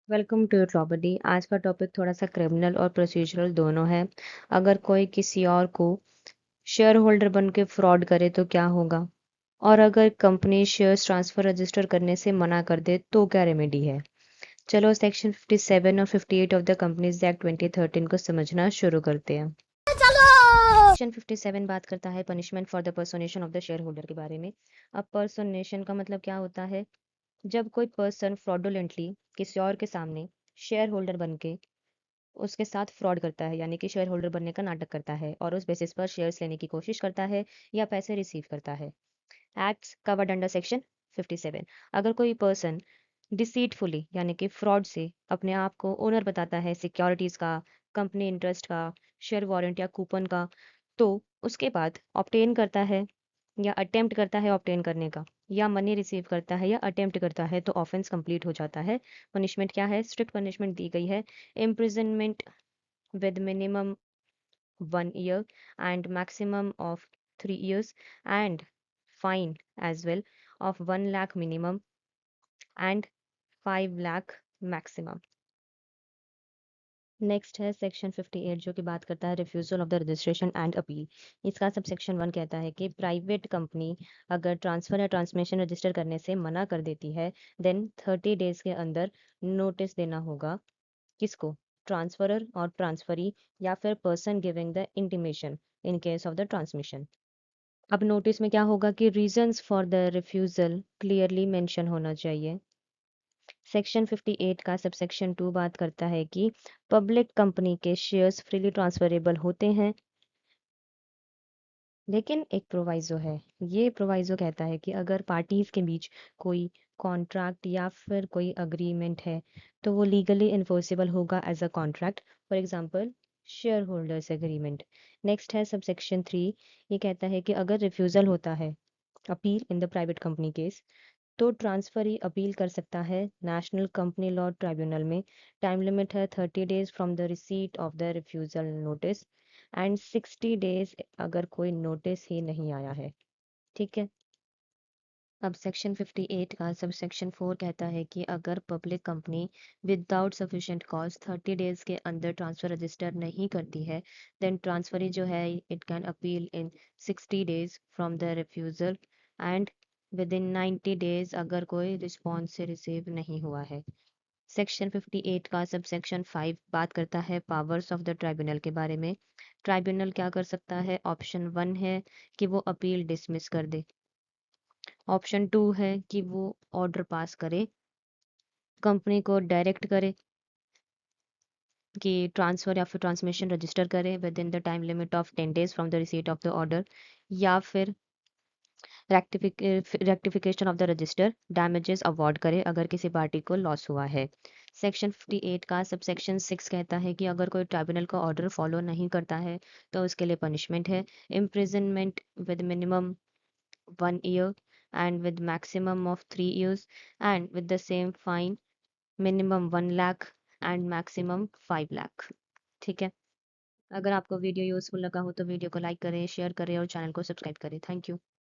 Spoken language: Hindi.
Welcome to property. आज का टॉपिक थोड़ा सा क्रिमिनल और प्रोसीजरल दोनों है। अगर कोई किसी और को शेयर होल्डर बन के फ्रॉड करे तो क्या होगा, और अगर कंपनी शेयर्स ट्रांसफर रजिस्टर करने से मना कर दे तो क्या रेमेडी है। चलो सेक्शन 57 और 58 ऑफ द कंपनीज एक्ट 2013 को समझना शुरू करते हैं। सेक्शन 57 बात करता है punishment for the personation of the share holder के बारे में। अब पर्सोनेशन का मतलब क्या होता है? जब कोई पर्सन फ्रॉडुलेंटली किसी और के सामने शेयर होल्डर बन के उसके साथ फ्रॉड करता है, यानी कि शेयर होल्डर बनने का नाटक करता है और उस बेसिस पर शेयर्स लेने की कोशिश करता है या पैसे रिसीव करता है। Acts covered under section 57। अगर कोई पर्सन डिसीटफुली यानी कि फ्रॉड से अपने आप को ओनर बताता है सिक्योरिटीज का, कंपनी इंटरेस्ट का, शेयर वारंट या कूपन का, तो उसके बाद ऑब्टेन करता है या अटेम्प्ट करता है ऑब्टेन करने का, या मनी रिसीव करता है या अटेम्प्ट करता है, तो ऑफेंस कंप्लीट हो जाता है। पनिशमेंट क्या है? स्ट्रिक्ट पनिशमेंट दी गई है। Imprisonment with minimum 1 year and maximum of 3 years, and fine as well of 1 lakh minimum and 5 lakh maximum। Next है सेक्शन 58 जो कि बात करता है refusal of the registration and appeal. इसका सब सेक्शन 1 कहता है कि प्राइवेट कंपनी अगर ट्रांसफर या ट्रांसमिशन रजिस्टर करने से मना कर देती है, देन 30 डेज के अंदर नोटिस देना होगा। किसको? ट्रांसफरर और ट्रांसफरी, या फिर person giving the intimation in case of the transmission. अब नोटिस में क्या होगा कि reasons for the refusal clearly mention होना चाहिए। सेक्शन 58 का सबसेक्शन 2 बात करता है कि पब्लिक कंपनी के शेयर्स फ्रीली ट्रांसफरेबल होते हैं, लेकिन एक प्रोवाइजो है। ये प्रोवाइजो कहता है कि अगर पार्टीज के बीच कोई कॉन्ट्रैक्ट या फिर कोई अग्रीमेंट है तो वो लीगली इन्फोर्सेबल होगा as a contract. For example share holders agreement. Next है सबसेक्शन 3। ये कहता है कि अगर रिफ्यूजल होता है appeal in the private company case, तो ट्रांसफरी अपील कर सकता है नेशनल कंपनी लॉ ट्राइब्यूनल में। टाइम लिमिट है 30 days from the receipt of the refusal notice and 60 days अगर कोई नोटिस ही नहीं आया है। ठीक है। अब सेक्शन 58 का सब सेक्शन 4 कहता है कि अगर public company without sufficient cause 30 days के अंदर ट्रांसफर रजिस्टर नहीं करती है, देन ट्रांसफरी जो है it can appeal in 60 days from the refusal and with in 90 days अगर कोई रिस्पॉन्स से रिसीव नहीं हुआ है। सेक्शन 58 का सब सेक्शन 5 बात करता है पावर्स ऑफ द ट्राइब्यूनल के बारे में। ट्राइब्यूनल क्या कर सकता है? ऑप्शन 1 है कि वो अपील डिसमिस कर दे। ऑप्शन 2 है कि वो ऑर्डर पास करे, कंपनी को डायरेक्ट करे कि ट्रांसफर या फिर ट्रांसमिशन रजिस्टर करे with in the time limit of 10 days from the receipt of the order, या फिर rectification of the register damages award करे अगर किसी पार्टी को लॉस हुआ है। सेक्शन 58 का सब सेक्शन 6 कहता है कि अगर कोई ट्राइब्यूनल का ऑर्डर फॉलो नहीं करता है तो उसके लिए पनिशमेंट है imprisonment with minimum 1 year and with maximum of 3 years and with the same fine minimum 1 lakh and maximum 5 lakh। ठीक है। अगर आपको वीडियो यूजफुल लगा हो तो वीडियो को लाइक करें, शेयर करें और चैनल को सब्सक्राइब करें। Thank you.